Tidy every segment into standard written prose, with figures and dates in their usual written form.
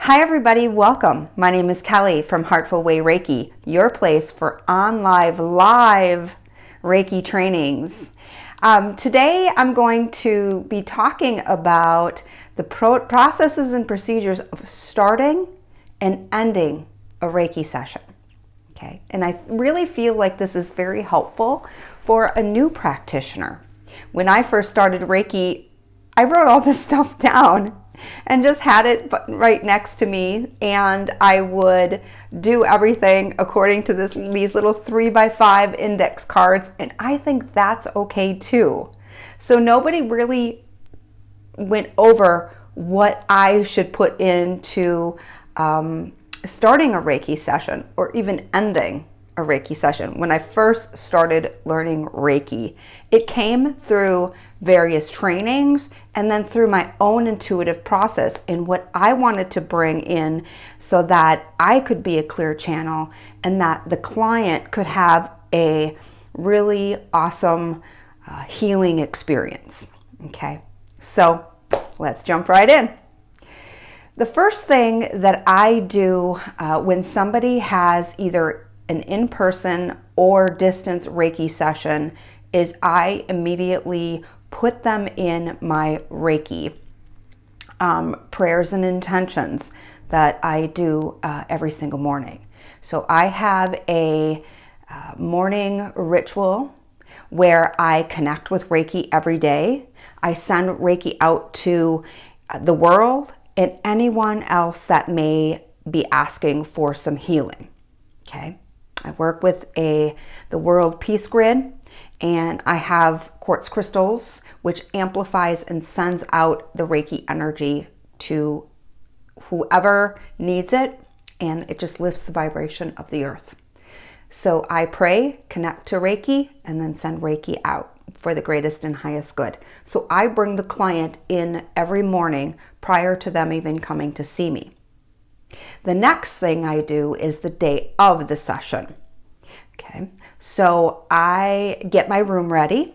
Hi everybody, welcome. My name is Kelly from Heartful Way Reiki, your place for live Reiki trainings. Today I'm going to be talking about the processes and procedures of starting and ending a Reiki session. Okay, and I really feel like this is very helpful for a new practitioner. When I first started Reiki, I wrote all this stuff down and just had it right next to me, and I would do everything according to these little 3x5 index cards, and I think that's okay too. So nobody really went over what I should put into starting a Reiki session or even ending a Reiki session. When I first started learning Reiki, it came through various trainings and then through my own intuitive process and what I wanted to bring in so that I could be a clear channel and that the client could have a really awesome healing experience. Okay, so let's jump right in. The first thing that I do when somebody has either an in-person or distance Reiki session is I immediately put them in my Reiki prayers and intentions that I do every single morning. So I have a morning ritual where I connect with Reiki every day. I send Reiki out to the world and anyone else that may be asking for some healing. Okay, I work with the World Peace Grid, and I have quartz crystals, which amplifies and sends out the Reiki energy to whoever needs it, and it just lifts the vibration of the earth. So I pray, connect to Reiki, and then send Reiki out for the greatest and highest good. So I bring the client in every morning prior to them even coming to see me. The next thing I do is the day of the session. Okay, so I get my room ready,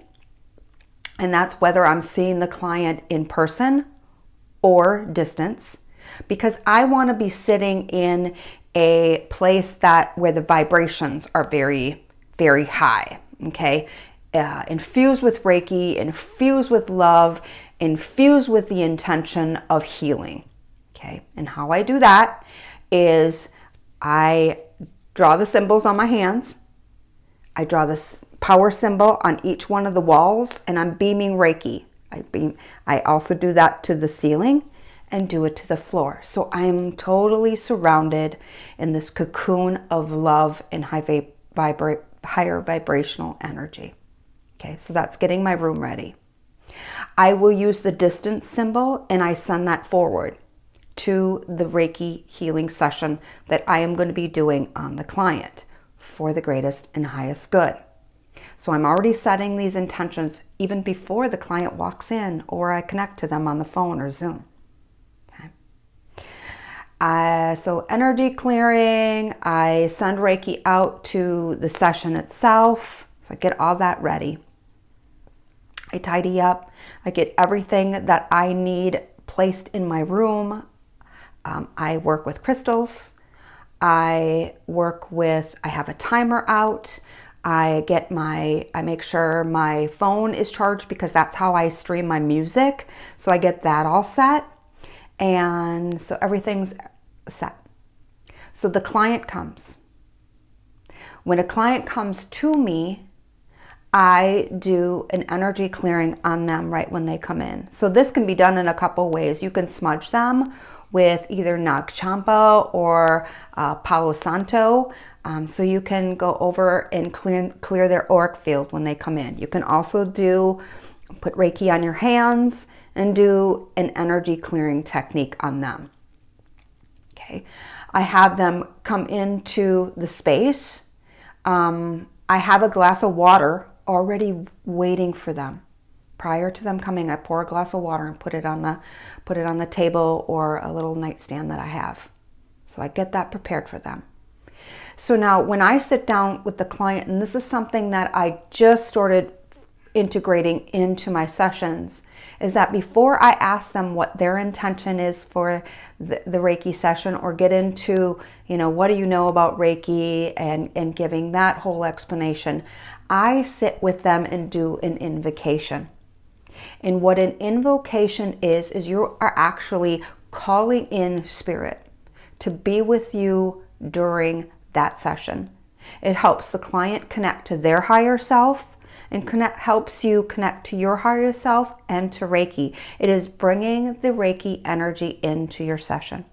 and that's whether I'm seeing the client in person or distance, because I want to be sitting in a place where the vibrations are very, very high. Okay, infused with Reiki, infused with love, infused with the intention of healing. Okay, and how I do that is I draw the symbols on my hands. I draw this power symbol on each one of the walls, and I'm beaming Reiki. I also do that to the ceiling and do it to the floor. So I'm totally surrounded in this cocoon of love and higher vibrational energy. Okay, so that's getting my room ready. I will use the distance symbol, and I send that forward to the Reiki healing session that I am going to be doing on the client for the greatest and highest good. So I'm already setting these intentions even before the client walks in or I connect to them on the phone or Zoom. Okay. So energy clearing, I send Reiki out to the session itself. So I get all that ready. I tidy up. I get everything that I need placed in my room. I work with crystals. I have a timer out. I make sure my phone is charged because that's how I stream my music. So I get that all set. And so everything's set. So the client comes. When a client comes to me, I do an energy clearing on them right when they come in. So this can be done in a couple ways. You can smudge them with either Nag Champa or Palo Santo. So you can go over and clear their auric field when they come in. You can also put Reiki on your hands and do an energy clearing technique on them. Okay, I have them come into the space. I have a glass of water already waiting for them. Prior to them coming, I pour a glass of water and put it on the table or a little nightstand that I have. So I get that prepared for them. So now when I sit down with the client, and this is something that I just started integrating into my sessions, is that before I ask them what their intention is for the Reiki session, or get into, what do you know about Reiki, and giving that whole explanation, I sit with them and do an invocation. And what an invocation is you are actually calling in spirit to be with you during that session. It helps the client connect to their higher self, and helps you connect to your higher self and to Reiki. It is bringing the Reiki energy into your session.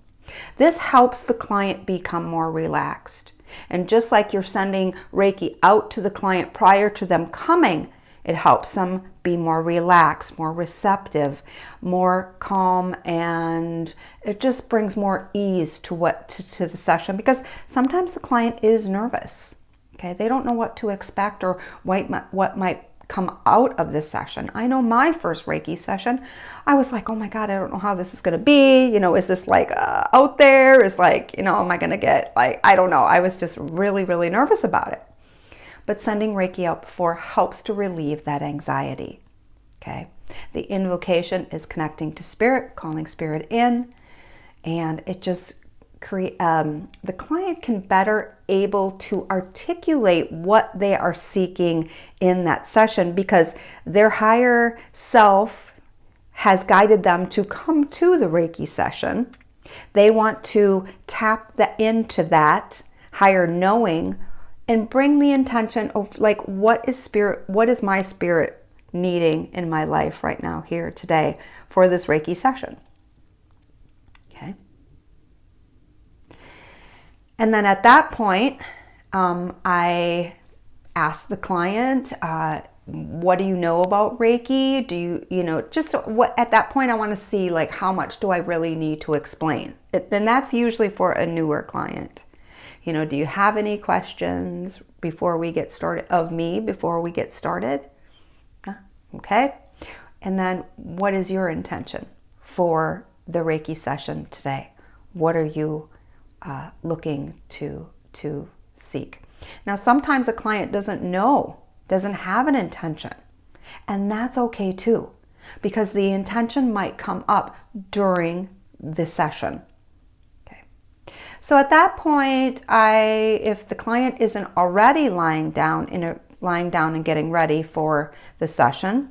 This helps the client become more relaxed. And just like you're sending Reiki out to the client prior to them coming, it helps them be more relaxed, more receptive, more calm, and it just brings more ease to the session, because sometimes the client is nervous. Okay, they don't know what to expect or what might come out of this session. I know my first Reiki session, I was like, oh my God, I don't know how this is going to be. Is this like out there? Is like, am I going to get like, I don't know. I was just really, really nervous about it. But sending Reiki out before helps to relieve that anxiety. Okay, the invocation is connecting to spirit, calling spirit in, and it just the client can better able to articulate what they are seeking in that session, because their higher self has guided them to come to the Reiki session. They want to tap into that higher knowing and bring the intention of like, what is my spirit needing in my life right now, here today, for this Reiki session. Okay. And then at that point, I ask the client, what do you know about Reiki? Do you, just what, at that point I want to see like, how much do I really need to explain? And that's usually for a newer client. Do you have any questions before we get started, before we get started? Okay. And then what is your intention for the Reiki session today? What are you looking to seek? Now, sometimes a client doesn't have an intention, and that's okay too, because the intention might come up during the session. Okay. So at that point, if the client isn't already lying down and getting ready for the session,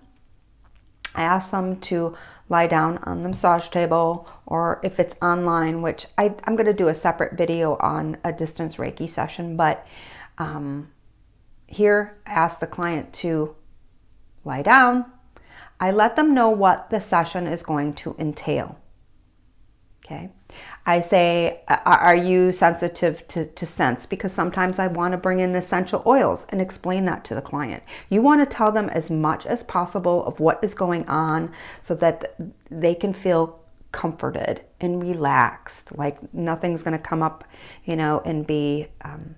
I ask them to lie down on the massage table, or if it's online, which I'm going to do a separate video on a distance Reiki session, but here I ask the client to lie down. I let them know what the session is going to entail. Okay. I say, are you sensitive to scents? Because sometimes I want to bring in essential oils and explain that to the client. You want to tell them as much as possible of what is going on so that they can feel comforted and relaxed, like nothing's going to come up, and be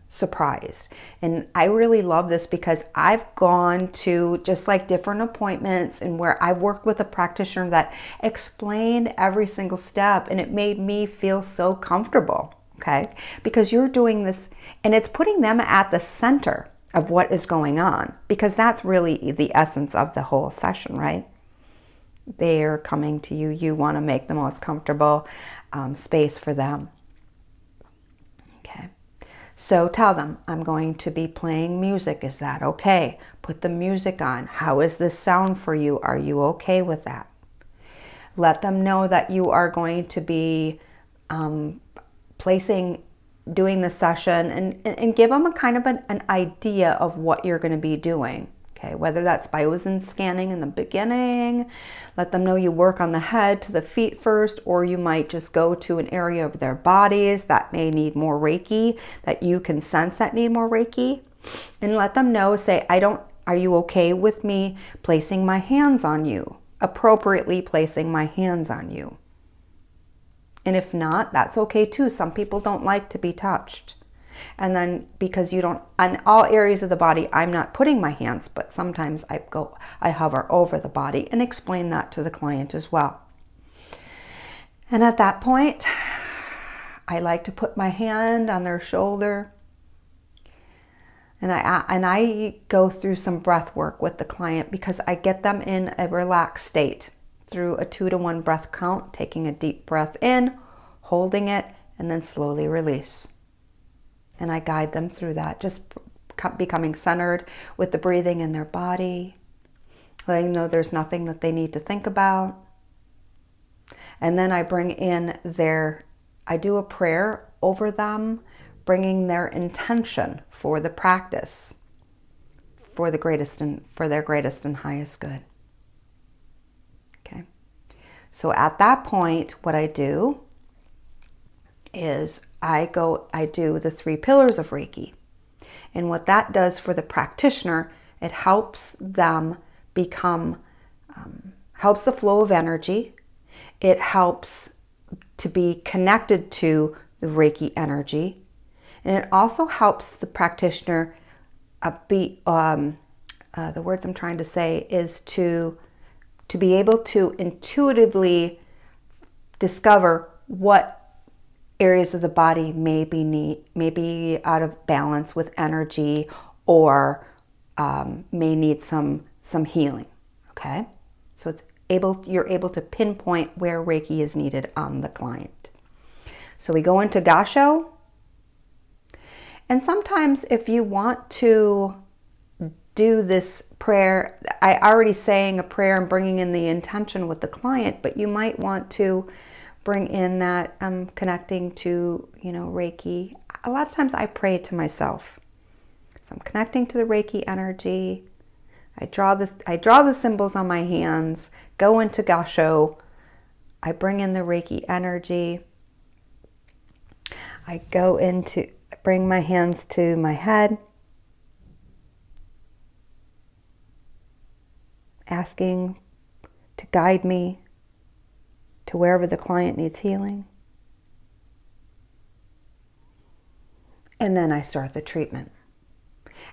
surprised. And I really love this because I've gone to just like different appointments and where I've worked with a practitioner that explained every single step, and it made me feel so comfortable. Okay, because you're doing this and it's putting them at the center of what is going on, because that's really the essence of the whole session, right? They're coming to you. You want to make the most comfortable space for them. Okay. So tell them, I'm going to be playing music. Is that okay? Put the music on. How is this sound for you? Are you okay with that? Let them know that you are going to be doing the session, and give them a kind of an idea of what you're going to be doing. Okay, whether that's Biosen scanning in the beginning, let them know you work on the head to the feet first, or you might just go to an area of their bodies that may need more Reiki, that you can sense that need more Reiki, and let them know, say, are you okay with me placing my hands on you, appropriately placing my hands on you? And if not, that's okay too. Some people don't like to be touched. And then because you don't, on all areas of the body, I'm not putting my hands, but sometimes I hover over the body and explain that to the client as well. And at that point, I like to put my hand on their shoulder, and I go through some breath work with the client, because I get them in a relaxed state. through a 2-to-1 breath count, taking a deep breath in, holding it, and then slowly release. And I guide them through that, just becoming centered with the breathing in their body, letting them know there's nothing that they need to think about. And then I bring in I do a prayer over them, bringing their intention for the practice, for their greatest and highest good. Okay. So at that point, what I do is I do the 3 pillars of Reiki. And what that does for the practitioner, it helps them helps the flow of energy. It helps to be connected to the Reiki energy. And it also helps the practitioner the words I'm trying to say is to be able to intuitively discover what areas of the body may be out of balance with energy, or may need some healing. Okay, so you're able to pinpoint where Reiki is needed on the client. So we go into Gasho, and sometimes if you want to do this prayer, I already saying a prayer and bringing in the intention with the client, but you might want to bring in that I'm connecting to, Reiki. A lot of times I pray to myself. So I'm connecting to the Reiki energy. I draw the symbols on my hands, go into Gasho. I bring in the Reiki energy. I bring my hands to my head, asking to guide me to wherever the client needs healing. And then I start the treatment.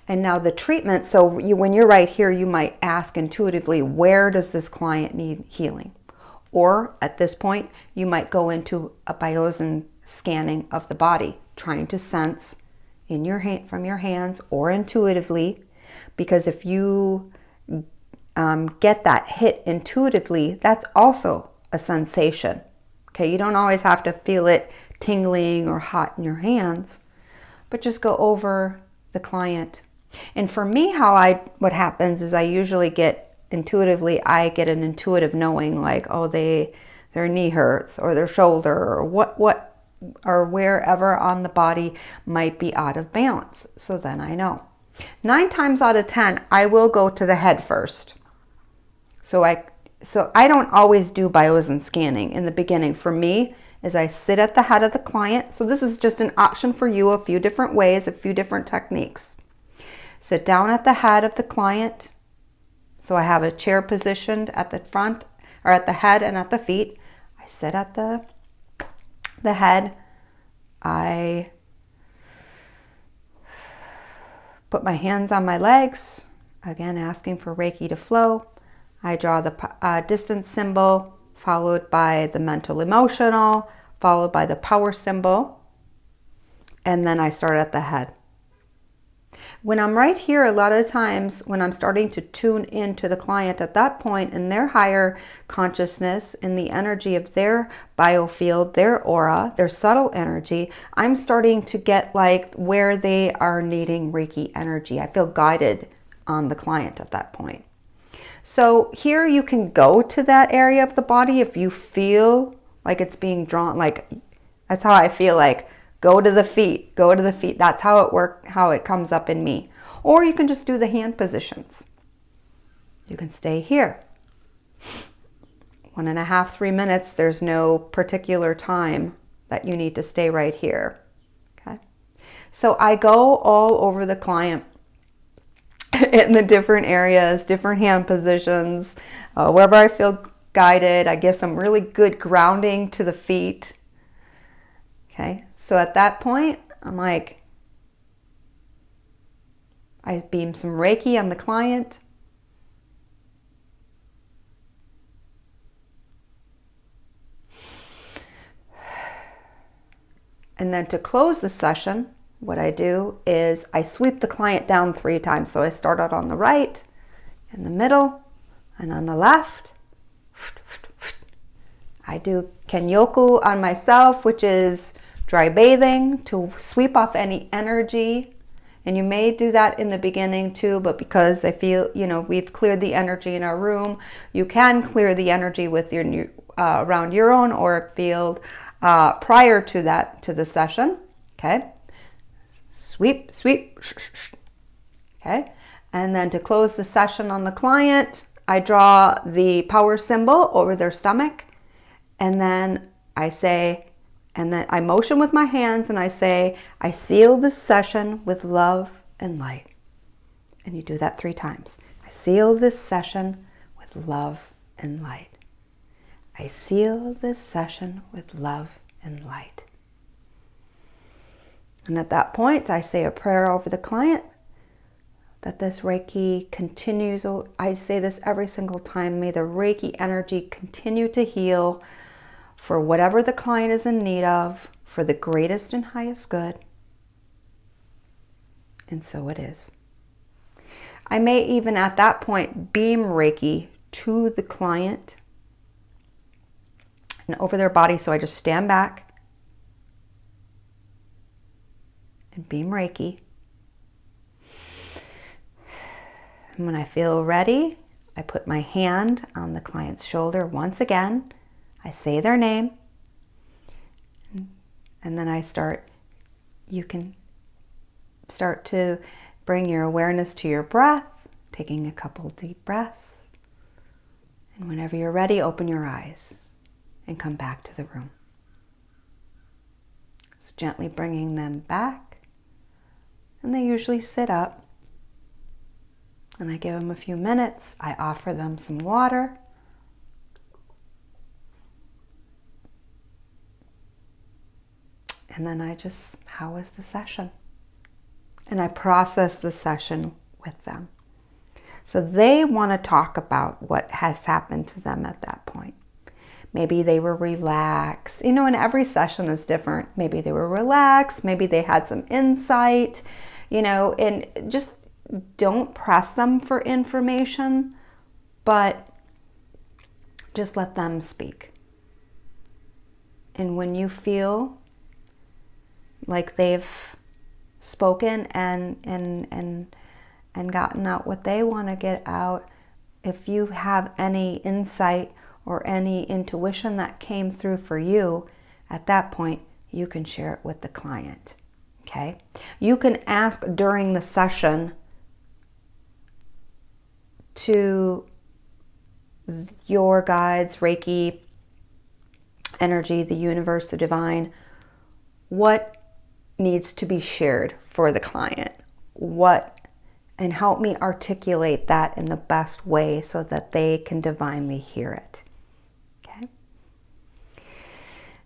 And now the treatment, so when you're right here, you might ask intuitively, where does this client need healing? Or at this point, you might go into a Biosen scanning of the body, trying to sense from your hands or intuitively, because if you get that hit intuitively, that's also a sensation. Okay, you don't always have to feel it tingling or hot in your hands, but just go over the client. And for me, what happens is I usually I get an intuitive knowing, like, oh, their knee hurts, or their shoulder, or or wherever on the body might be out of balance. So then I know. 9 times out of 10, I will go to the head first. So I don't always do Biosen scanning in the beginning. For me, is I sit at the head of the client. So this is just an option for you, a few different ways, a few different techniques. Sit down at the head of the client. So I have a chair positioned at the front, or at the head and at the feet. I sit at the head. I put my hands on my legs, again asking for Reiki to flow. I draw the distance symbol, followed by the mental emotional, followed by the power symbol, and then I start at the head. When I'm right here, a lot of times when I'm starting to tune into the client at that point in their higher consciousness, in the energy of their biofield, their aura, their subtle energy, I'm starting to get like where they are needing Reiki energy. I feel guided on the client at that point. So here you can go to that area of the body if you feel like it's being drawn, like that's how I feel, like go to the feet, go to the feet. That's how it comes up in me. Or you can just do the hand positions. You can stay here. 1.5, 3 minutes. There's no particular time that you need to stay right here. Okay. So I go all over the client in the different areas, different hand positions, wherever I feel guided. I give some really good grounding to the feet. Okay. So at that point, I'm like, I beam some Reiki on the client. And then to close the session, what I do is I sweep the client down 3 times. So I start out on the right, in the middle, and on the left. I do Kenyoku on myself, which is dry bathing to sweep off any energy. And you may do that in the beginning too, but because I feel, we've cleared the energy in our room, you can clear the energy with your around your own auric field prior to that, to the session. Okay. Sweep, sweep. Okay. And then to close the session on the client, I draw the power symbol over their stomach. And then I say, and then I motion with my hands and I say, I seal this session with love and light. And you do that 3 times. I seal this session with love and light. I seal this session with love and light. And at that point, I say a prayer over the client that this Reiki continues. I say this every single time. May the Reiki energy continue to heal for whatever the client is in need of, for the greatest and highest good. And so it is. I may even at that point beam Reiki to the client and over their body. So I just stand back and beam Reiki. And when I feel ready, I put my hand on the client's shoulder once again. I say their name. And then you can start to bring your awareness to your breath, taking a couple deep breaths. And whenever you're ready, open your eyes and come back to the room. So gently bringing them back. And they usually sit up. And I give them a few minutes. I offer them some water. And then I just, how was the session? And I process the session with them. So they want to talk about what has happened to them at that point. Maybe they were relaxed. And every session is different. Maybe they were relaxed. Maybe they had some insight, and just don't press them for information, but just let them speak. And when you feel like they've spoken and gotten out what they want to get out, if you have any insight or any intuition that came through for you, at that point, you can share it with the client. Okay? You can ask during the session to your guides, Reiki, energy, the universe, the divine, what needs to be shared for the client, and help me articulate that in the best way so that they can divinely hear it. Okay.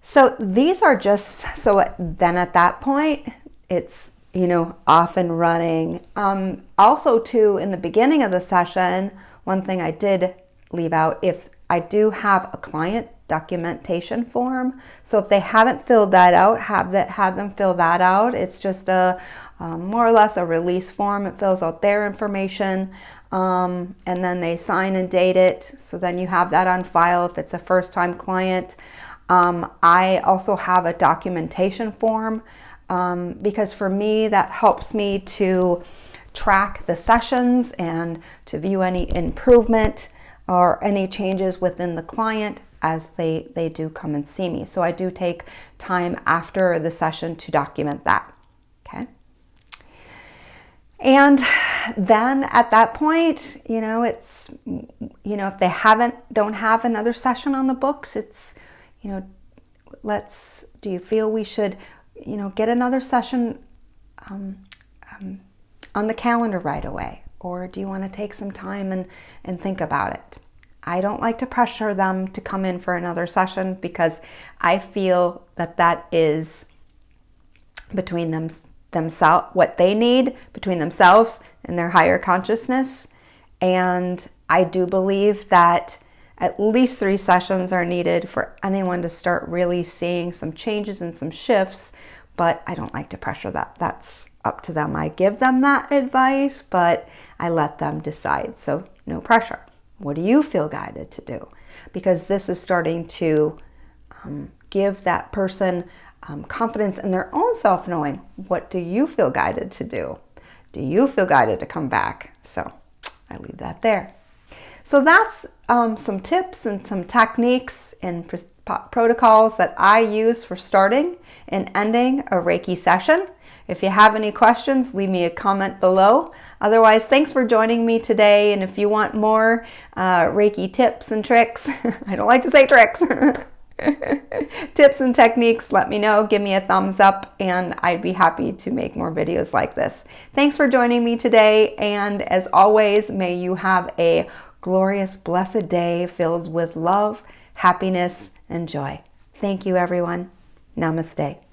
So these are just, so then at that point, it's, off and running. Also too, in the beginning of the session, one thing I did leave out, if I do have a client documentation form. So if they haven't filled that out, have them fill that out. It's just a more or less a release form. It fills out their information, and then they sign and date it. So then you have that on file if it's a first-time client. I also have a documentation form because for me that helps me to track the sessions and to view any improvement or any changes within the client as they do come and see me. So I do take time after the session to document that. Okay. And then at that point, it's, if they don't have another session on the books, it's, do you feel we should, get another session on the calendar right away? Or do you want to take some time and think about it? I don't like to pressure them to come in for another session because I feel that is between themselves, what they need between themselves and their higher consciousness. And I do believe that at least 3 sessions are needed for anyone to start really seeing some changes and some shifts, but I don't like to pressure that. That's up to them. I give them that advice, but I let them decide. So no pressure. What do you feel guided to do? Because this is starting to give that person confidence in their own self-knowing. What do you feel guided to do? Do you feel guided to come back? So I leave that there. So that's some tips and some techniques and protocols that I use for starting and ending a Reiki session. If you have any questions, leave me a comment below. Otherwise, thanks for joining me today. And if you want more Reiki tips and tricks, I don't like to say tricks, tips and techniques, let me know. Give me a thumbs up and I'd be happy to make more videos like this. Thanks for joining me today. And as always, may you have a glorious, blessed day filled with love, happiness, and joy. Thank you, everyone. Namaste.